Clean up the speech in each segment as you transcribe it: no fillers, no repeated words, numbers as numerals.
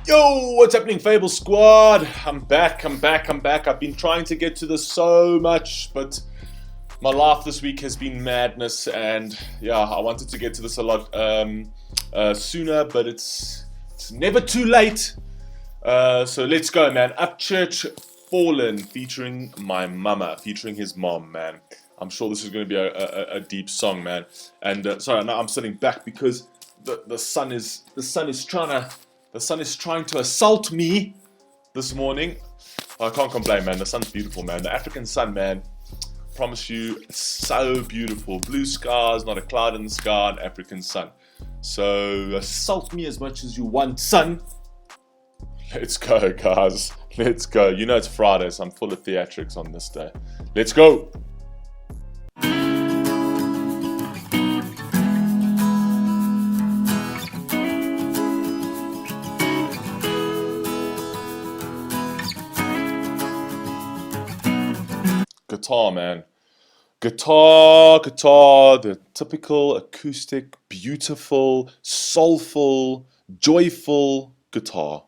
Yo, what's happening, FableSquad? I'm back. I've been trying to get to this so much, but my life this week has been madness, and yeah, I wanted to get to this a lot sooner, but it's never too late. So let's go, man. UpChurch Fallen, featuring my mama, featuring his mom, man. I'm sure this is going to be a deep song, man. And sorry, now I'm sitting back because the sun is trying to assault me this morning. I can't complain, man. The sun's beautiful, man. The African sun, man. Promise you, it's so beautiful. Blue skies, not a cloud in the sky, an African sun. So assault me as much as you want, sun. Let's go, guys. Let's go. You know it's Friday, so I'm full of theatrics on this day. Let's go. Guitar, man. Guitar, the typical acoustic, beautiful, soulful, joyful guitar.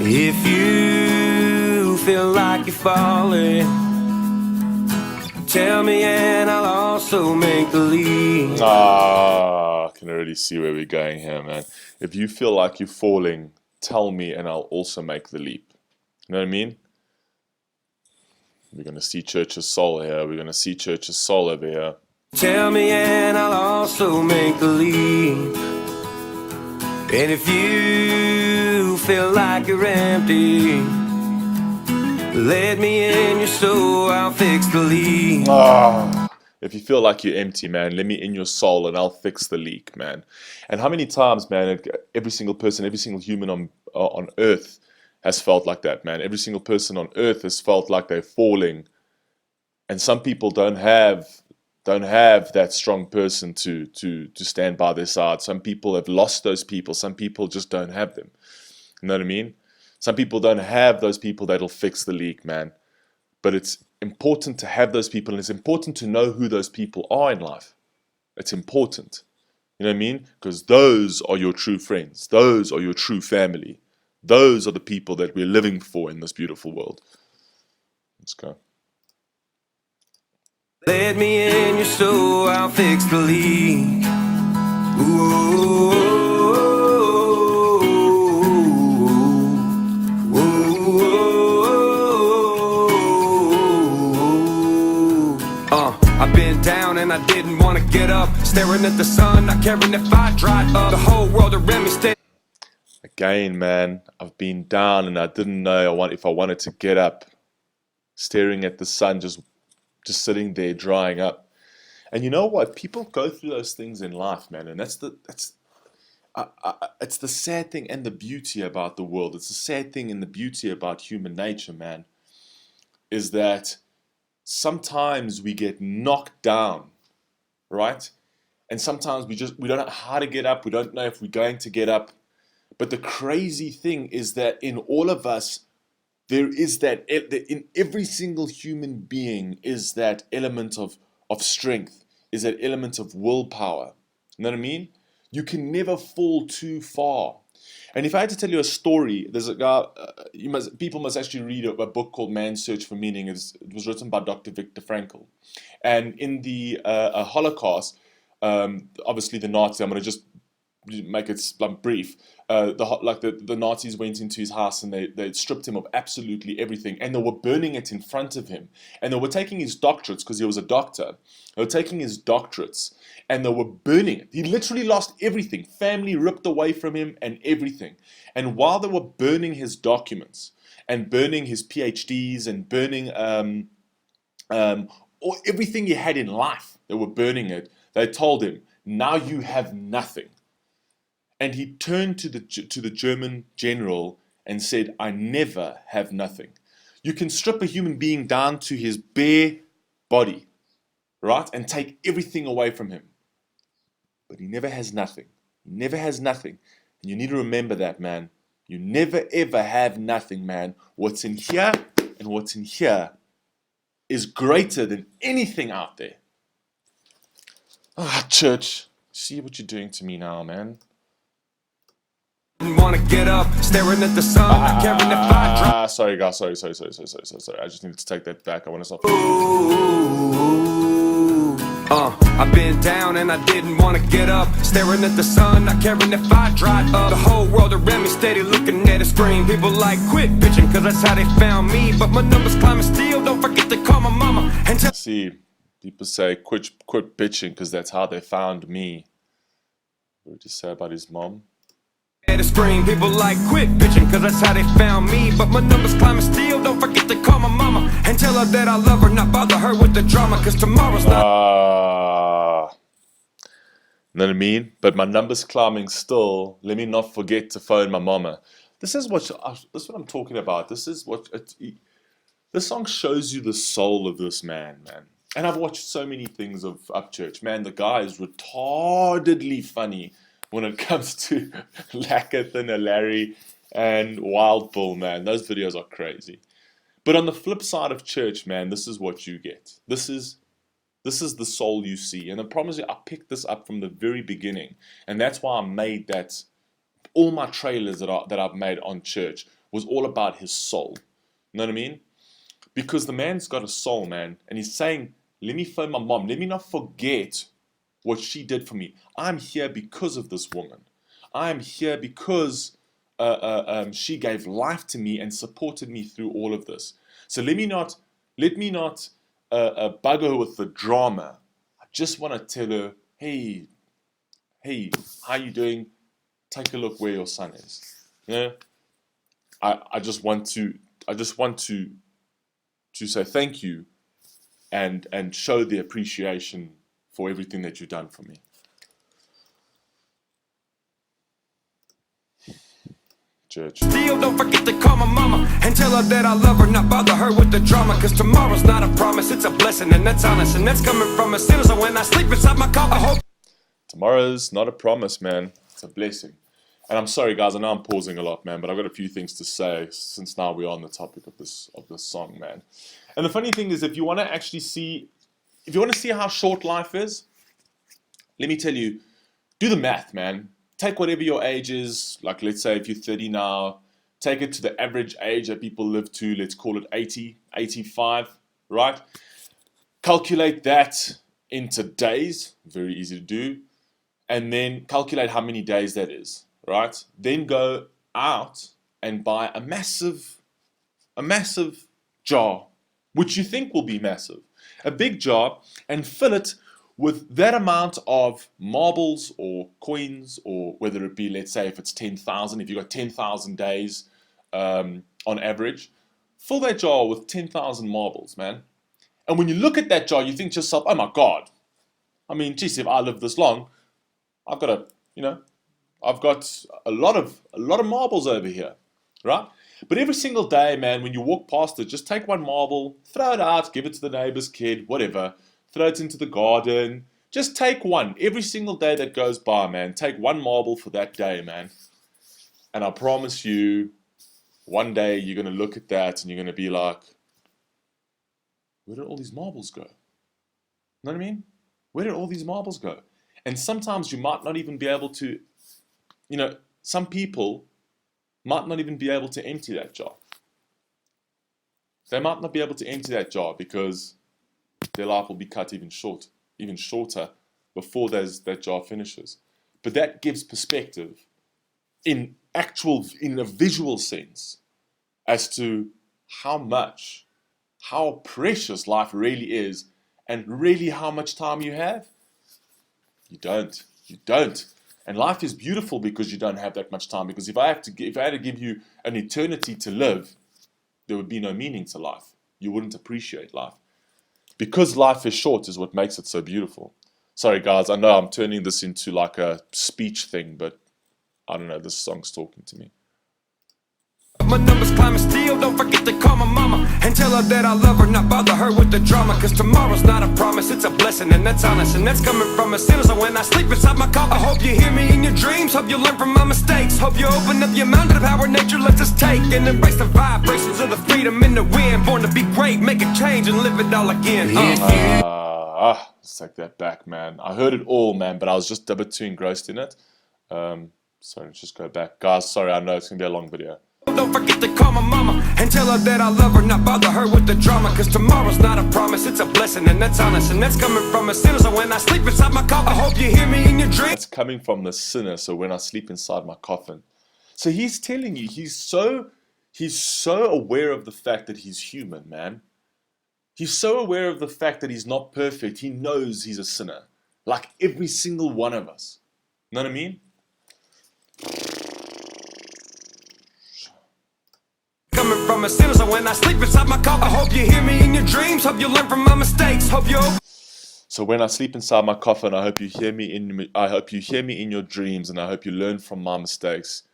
If you feel like you're falling, tell me and I'll also make the leap. I can already see where we're going here, man. If you feel like you're falling, tell me and I'll also make the leap. You know what I mean? We're going to see Church's soul here. We're going to see Church's soul over here. Tell me and I'll also make the leap. And if you feel like you're empty, let me in your soul, I'll fix the leak. If you feel like you're empty, man, let me in your soul and I'll fix the leak, man. And how many times, man, every single person, every single human on earth has felt like that, man. Every single person on earth has felt like they're falling. And some people don't have that strong person to stand by their side. Some people have lost those people. Some people just don't have them. You know what I mean? Some people don't have those people that'll fix the leak, man. But it's important to have those people, and it's important to know who those people are in life. It's important. You know what I mean? Because those are your true friends. Those are your true family. Those are the people that we're living for in this beautiful world. Let's go. Let me in your soul, I'll fix the leak. Ooh, ooh, ooh. I've been down and I didn't want to get up, staring at the sun, not caring if I dried up. The whole world around me stay. Again, man, I've been down and I didn't know if I wanted to get up, staring at the sun, just sitting there drying up. And you know what? People go through those things in life, man, and it's the sad thing and the beauty about the world. It's the sad thing and the beauty about human nature, man, is that sometimes we get knocked down, right? And sometimes we don't know how to get up. We don't know if we're going to get up. But the crazy thing is that in all of us, there is that, in every single human being is that element of strength, is that element of willpower. You know what I mean? You can never fall too far. And if I had to tell you a story, there's a guy, people must actually read a book called Man's Search for Meaning. It was written by Dr. Frankl. And in the Holocaust, obviously the Nazis, I'm going to just make it brief. The Nazis went into his house and they stripped him of absolutely everything, and they were burning it in front of him, and they were taking his doctorates because he was a doctor. They were taking his doctorates and they were burning it. He literally lost everything, family ripped away from him and everything. And while they were burning his documents and burning his PhDs and burning everything he had in life, they were burning it. They told him, "Now you have nothing." And he turned to the German general and said, "I never have nothing." You can strip a human being down to his bare body, right? And take everything away from him. But he never has nothing. He never has nothing. And you need to remember that, man. You never ever have nothing, man. What's in here and what's in here is greater than anything out there. Ah, church. See what you're doing to me now, man. Didn't wanna get up, staring at the sun, not caring if I drop. Sorry, guys. Sorry. I just need to take that back. I want to stop. I've been down and I didn't wanna get up, staring at the sun, not caring if I dried up. The whole world around me steady looking at a screen. People like, quit bitching, cause that's how they found me. But my numbers climbing still, don't forget to call my mama and tell. See, people say, quit bitching, because that's how they found me. What did you say about his mom? At a screen, people like, quit bitching, cause that's how they found me. But my numbers climbing still, don't forget to call my mama and tell her that I love her, not bother her with the drama, cause tomorrow's not. You know what I mean? But my numbers climbing still. Let me not forget to phone my mama. This is what I'm talking about. This song shows you the soul of this man. And I've watched so many things of UpChurch. Man, the guy is retardedly funny when it comes to Lackathan, Larry, and Wild Bull, man. Those videos are crazy. But on the flip side of church, man, this is what you get. This is the soul you see. And I promise you, I picked this up from the very beginning. And that's why I made that. All my trailers that I've made on church was all about his soul. You know what I mean? Because the man's got a soul, man. And he's saying, let me phone my mom. Let me not forget what she did for me. I'm here because of this woman. I'm here because she gave life to me and supported me through all of this. So let me not bug her with the drama. I just want to tell her, hey, how you doing? Take a look where your son is. Yeah. I just want to say thank you and show the appreciation for everything that you've done for me. Church. Still don't forget to call my mama and tell her that I love her, not bother her with the drama, cause tomorrow's not a promise, it's a blessing, and that's honest, and that's coming from a sinner. So when I sleep inside my car, I hope tomorrow's not a promise, man. It's a blessing. And I'm sorry, guys. I know I'm pausing a lot, man, but I've got a few things to say since now we're on the topic of this song, man. And the funny thing is, if you want to see how short life is, let me tell you, do the math, man. Take whatever your age is, like let's say if you're 30 now, take it to the average age that people live to, let's call it 80, 85, right? Calculate that into days, very easy to do, and then calculate how many days that is, right? Then go out and buy a massive jar, which you think will be massive, a big jar, and fill it with that amount of marbles or coins, or whether it be, let's say if it's 10,000, if you've got 10,000 days on average, fill that jar with 10,000 marbles, man. And when you look at that jar, you think to yourself, oh my God, I mean, geez, if I live this long, I've got a lot of marbles over here, right? But every single day, man, when you walk past it, just take one marble, throw it out, give it to the neighbor's kid, whatever. Throw it into the garden. Just take one. Every single day that goes by, man, take one marble for that day, man. And I promise you, one day you're going to look at that and you're going to be like, where did all these marbles go? You know what I mean? Where did all these marbles go? And sometimes you might not even be able to, some people might not even be able to empty that jar. They might not be able to empty that jar because their life will be cut even shorter before that jar finishes. But that gives perspective in a visual sense as to how precious life really is, and really how much time you have. You don't. And life is beautiful because you don't have that much time. Because if I had to give you an eternity to live, there would be no meaning to life. You wouldn't appreciate life. Because life is short is what makes it so beautiful. Sorry, guys, I know I'm turning this into like a speech thing, but I don't know, this song's talking to me. My numbers climbing still, don't forget to call my mama and tell her that I love her, not bother her with the drama, cause tomorrow's not a promise, it's a blessing, and that's honest, and that's coming from a sinner. So when I sleep inside my car, I hope you hear me in your dreams, hope you learn from my mistakes, hope you open up your mind to the power nature lets us take, and embrace the vibrations of the freedom in the wind. Born to be great, make a change and live it all again. let's take that back, man. I heard it all, man, but I was just a bit too engrossed in it. So let's just go back. Guys, sorry, I know it's going to be a long video. Don't forget to call my mama and tell her that I love her, not bother her with the drama. Cause tomorrow's not a promise, it's a blessing, and that's honest. And that's coming from a sinner, so when I sleep inside my coffin, I hope you hear me in your dreams. That's coming from the sinner, so when I sleep inside my coffin. So he's telling you, he's so aware of the fact that he's human, man. He's so aware of the fact that he's not perfect. He knows he's a sinner. Like every single one of us. You know what I mean? Coming from a sinner, so when I sleep inside my coffin, I hope you hear me in your dreams. Hope you learn from my mistakes. Hope you. So when I sleep inside my coffin, I hope you hear me in your dreams, and I hope you learn from my mistakes.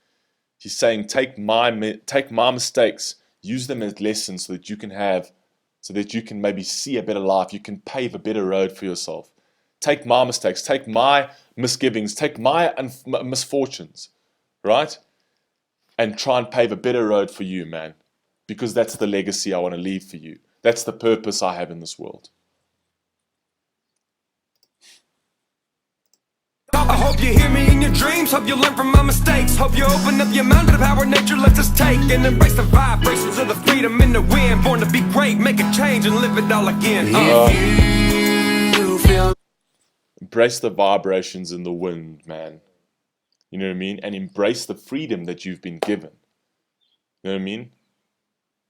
He's saying, take my mistakes, use them as lessons so that you can maybe see a better life. You can pave a better road for yourself. Take my mistakes, take my misgivings, take my misfortunes, right? And try and pave a better road for you, man. Because that's the legacy I want to leave for you. That's the purpose I have in this world. I hope you hear me in your dreams. Hope you learn from my mistakes. Hope you open up your mind to the power nature lets us take, and embrace the vibrations of the freedom in the wind. Born to be great, make a change and live it all again. If you feel... Embrace the vibrations in the wind, man. You know what I mean? And embrace the freedom that you've been given. You know what I mean?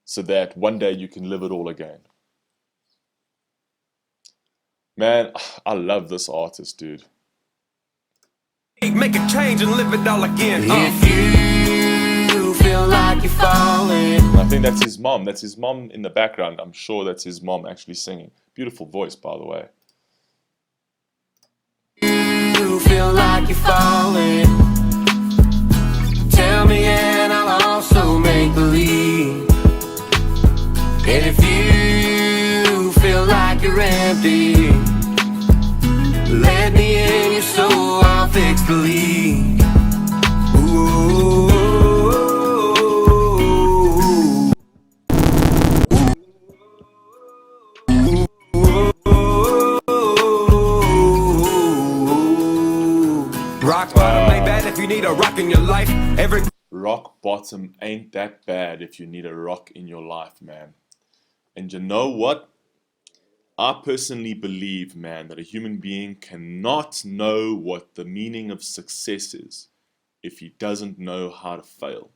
So that one day you can live it all again. Man, I love this artist, dude. Make a change and live it all again. If you feel like you're falling. And I think that's his mom. That's his mom in the background. I'm sure that's his mom actually singing. Beautiful voice, by the way. You feel like you're falling. Tell me and I'll also make believe. And if you feel like you're empty, let me in your soul, I'll fix the leak. Ooh. Rock bottom ain't bad if you need a rock in your life. Rock bottom ain't that bad if you need a rock in your life, man. And you know what? I personally believe, man, that a human being cannot know what the meaning of success is if he doesn't know how to fail.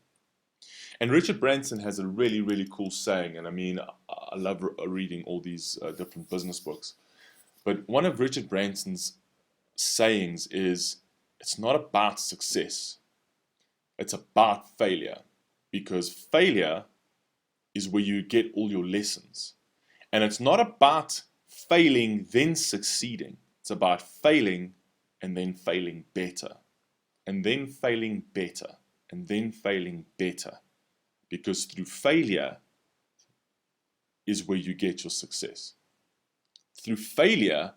And Richard Branson has a really, really cool saying, and I mean, I love reading all these different business books. But one of Richard Branson's sayings is, it's not about success, it's about failure. Because failure is where you get all your lessons. And it's not about failing then succeeding. It's about failing and then failing better. And then failing better. And then failing better. Because through failure is where you get your success. Through failure,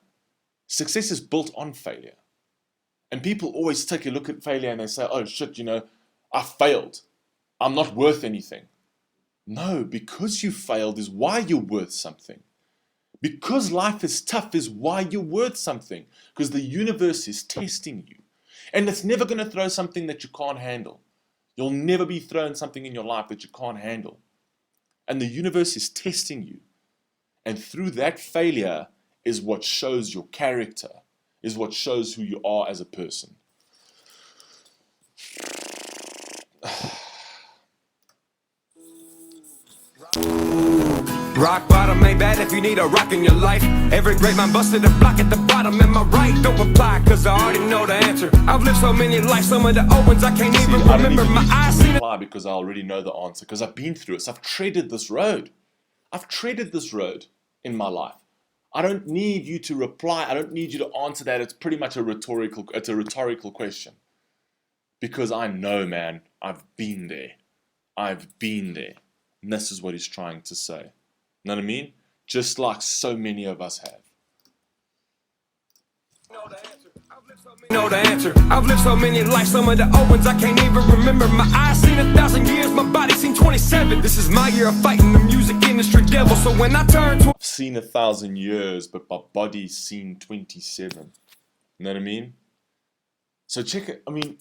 success is built on failure. And people always take a look at failure and they say, oh shit, you know, I failed. I'm not worth anything. No, because you failed is why you're worth something. Because life is tough is why you're worth something. Because the universe is testing you. And it's never going to throw something that you can't handle. You'll never be thrown something in your life that you can't handle. And the universe is testing you. And through that failure is what shows your character, is what shows who you are as a person. Rock bottom ain't bad if you need a rock in your life. Every great man busted a block at the bottom. Am I right? Don't reply, cause I already know the answer. I've lived so many lives, some of the old ones I can't even remember. My eyes seen it. Because I already know the answer, because I've been through it. So I've treaded this road. I've treaded this road in my life. I don't need you to reply. I don't need you to answer that. It's pretty much a rhetorical question. Because I know, man, I've been there. I've been there. And this is what he's trying to say. You know what I mean? Just like so many of us have. Know the answer. I've lived so many lives, some of the old ones I can't even remember. My eyes seen 1,000 years, my body seen 27. This is my year of fighting the music industry devil. So when I turn to... seen 1,000 years, but my body's seen 27. You know what I mean? So check it. I mean,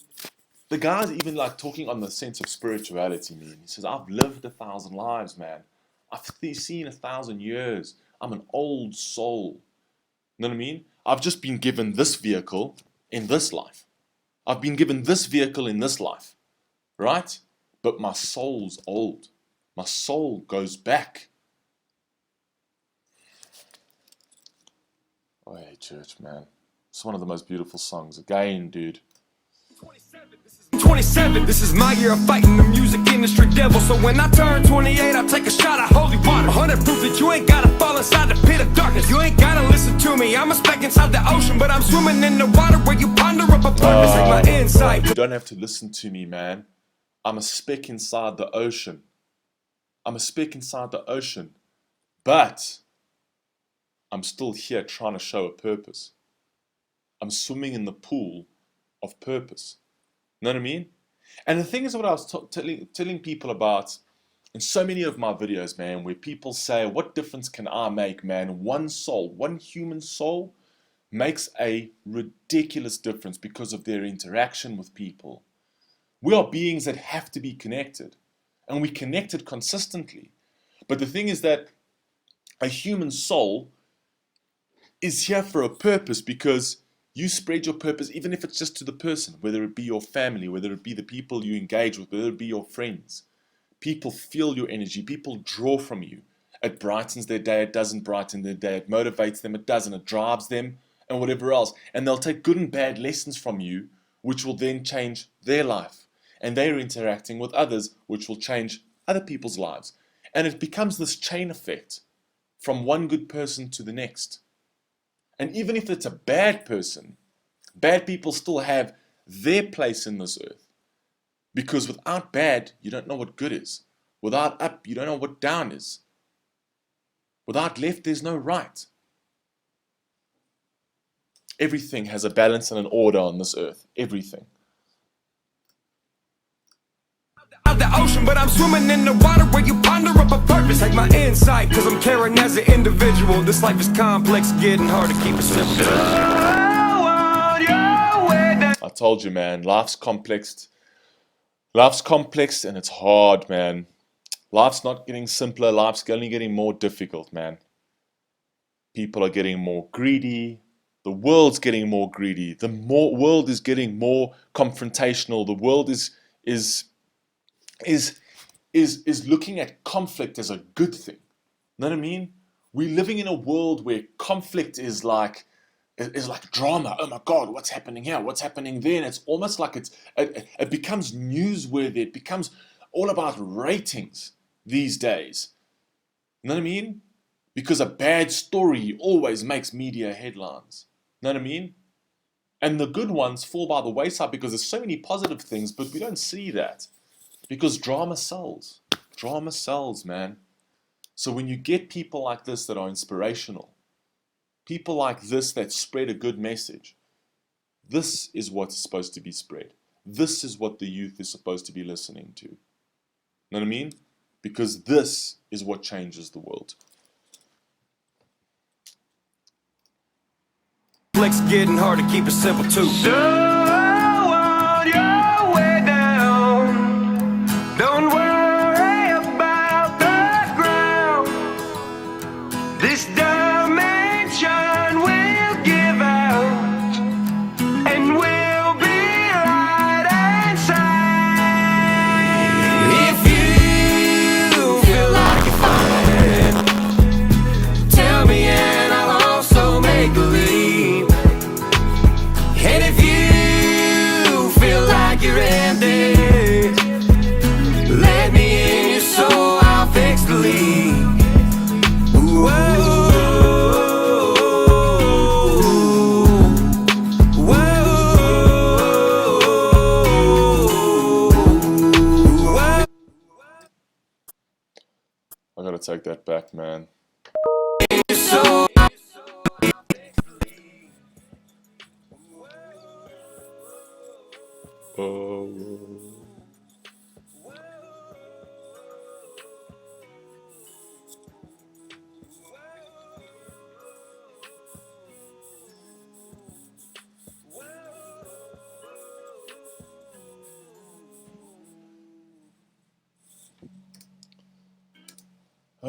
the guy's even like talking on the sense of spirituality, man. He says, I've lived 1,000 lives, man. I've seen 1,000 years. I'm an old soul. You know what I mean? I've just been given this vehicle in this life. I've been given this vehicle in this life, right? But my soul's old. My soul goes back. Oh, hey, church, man. It's one of the most beautiful songs. Again, dude. 27, this is my year of fighting the music industry devil. So when I turn 28, I'll take a shot of holy water. 100 proof that you ain't gotta fall inside the pit of darkness. You ain't gotta listen to me. I'm a speck inside the ocean, but I'm swimming in the water where you ponder up a purpose. Like my insight. You don't have to listen to me, man. I'm a speck inside the ocean. I'm a speck inside the ocean. But I'm still here trying to show a purpose. I'm swimming in the pool of purpose. You know what I mean? And the thing is what I was telling people about in so many of my videos, man, where people say, what difference can I make, man? One soul, one human soul makes a ridiculous difference because of their interaction with people. We are beings that have to be connected, and we connected consistently. But the thing is that a human soul is here for a purpose, because you spread your purpose, even if it's just to the person, whether it be your family, whether it be the people you engage with, whether it be your friends. People feel your energy. People draw from you. It brightens their day. It doesn't brighten their day. It motivates them. It doesn't. It drives them and whatever else. And they'll take good and bad lessons from you, which will then change their life. And they're interacting with others, which will change other people's lives. And it becomes this chain effect from one good person to the next. And even if it's a bad person, bad people still have their place in this earth. Because without bad, you don't know what good is. Without up, you don't know what down is. Without left, there's no right. Everything has a balance and an order on this earth. Everything. The ocean, but I'm swimming in the water where you ponder up a purpose. Like my insight, cause I'm caring as an individual. This life is complex, getting hard to keep it simple. I told you, man, life's complex. Life's complex and it's hard, man. Life's not getting simpler, life's only getting more difficult, man. People are getting more greedy. The world's getting more greedy. The world is getting more confrontational. The world is looking at conflict as a good thing. You know what I mean? We're living in a world where conflict is like drama. Oh my God, what's happening here? What's happening there? And it's almost like it becomes newsworthy. It becomes all about ratings these days. You know what I mean? Because a bad story always makes media headlines. You know what I mean? And the good ones fall by the wayside because there's so many positive things, but we don't see that. Because drama sells. Drama sells, man. So when you get people like this that are inspirational, people like this that spread a good message, this is what's supposed to be spread. This is what the youth is supposed to be listening to. You know what I mean? Because this is what changes the world. Flex getting hard to keep it simple too. So on your way down, don't worry about the ground. This dimension will give out, and we'll be right inside. If you feel like you're fine, tell me and I'll also make believe. And if you feel like you're empty, let me in your soul, I'll fix the leak. Whoa, whoa. I gotta take that back, man. So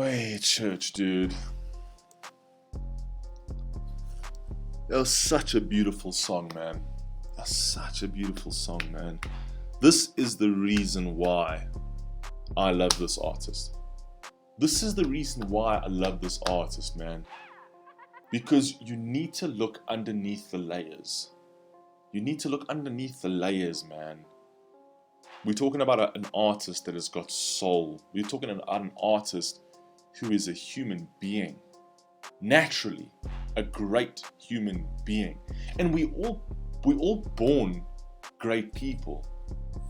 Hey, church, dude. That was such a beautiful song, man. That's such a beautiful song, man. This is the reason why I love this artist. This is the reason why I love this artist, man. Because you need to look underneath the layers. You need to look underneath the layers, man. We're talking about an artist that has got soul. We're talking about an artist who is a human being. Naturally, a great human being. And we all born great people.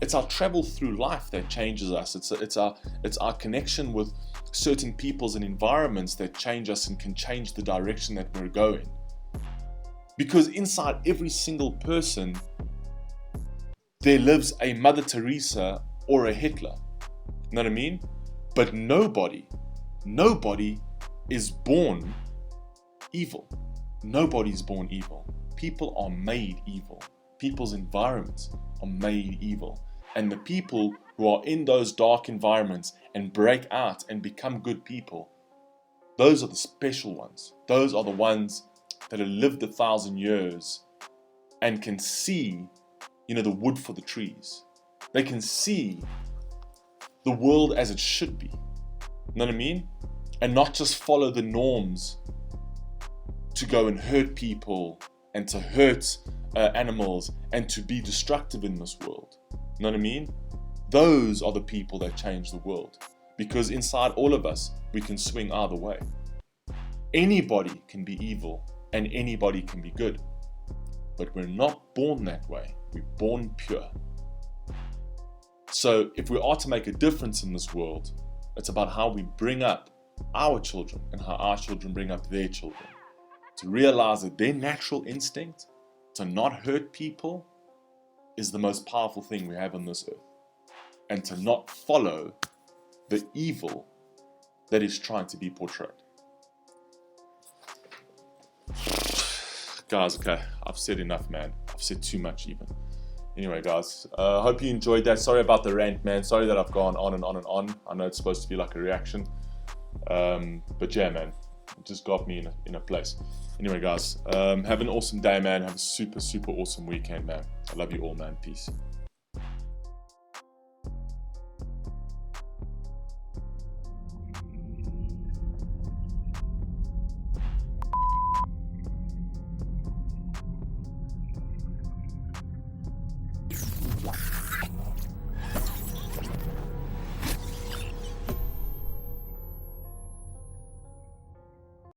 It's our travel through life that changes us. It's our connection with certain peoples and environments that change us and can change the direction that we're going. Because inside every single person, there lives a Mother Teresa or a Hitler. You know what I mean? But nobody is born evil. Nobody's born evil. People are made evil. People's environments are made evil. And the people who are in those dark environments and break out and become good people, those are the special ones. Those are the ones that have lived 1,000 years and can see, the wood for the trees. They can see the world as it should be. You know what I mean? And not just follow the norms to go and hurt people and to hurt animals and to be destructive in this world. You know what I mean? Those are the people that change the world. Because inside all of us, we can swing either way. Anybody can be evil and anybody can be good. But we're not born that way. We're born pure. So if we are to make a difference in this world, it's about how we bring up our children and how our children bring up their children. To realize that their natural instinct to not hurt people is the most powerful thing we have on this earth. And to not follow the evil that is trying to be portrayed. Guys, okay, I've said enough, man. I've said too much even. Anyway, guys, I hope you enjoyed that. Sorry about the rant, man. Sorry that I've gone on and on and on. I know it's supposed to be like a reaction. But yeah, man, it just got me in a place. Anyway, guys, have an awesome day, man. Have a super, super awesome weekend, man. I love you all, man. Peace.